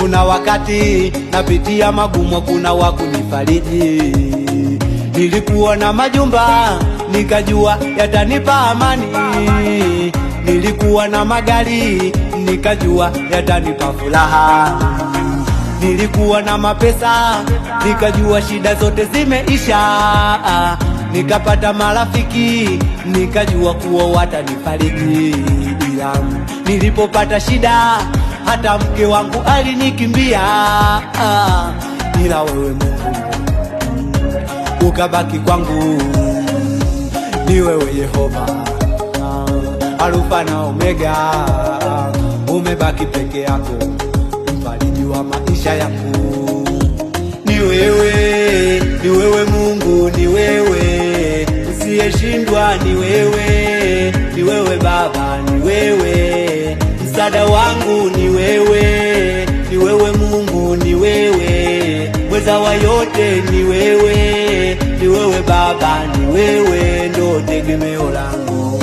Kuna wakati napitia magumu, kuna wakunifariji. Nilikuwa na majumba nikajua yatanipa amani, nilikuwa na magari nikajua yatanipa furaha, nilikuwa na mapesa nikajua shida zote zimeisha, nikapata marafiki nikajua kuwa watanifariji. Nilipopata shida hata mke wangu alinikimbia, ila wewe Mungu ukabaki kwangu. Ni wewe Yehova, Alfa na Omega, umebaki peke yako, mfariji wa maisha yangu. Ni wewe Mungu, ni wewe usiyeshindwa, ni wewe Baba, ni wewe msaada wangu, ni wewe Mungu, ni wewe mweza wa yote, ni wewe Baba, ni wewe ndo tegemeo langu.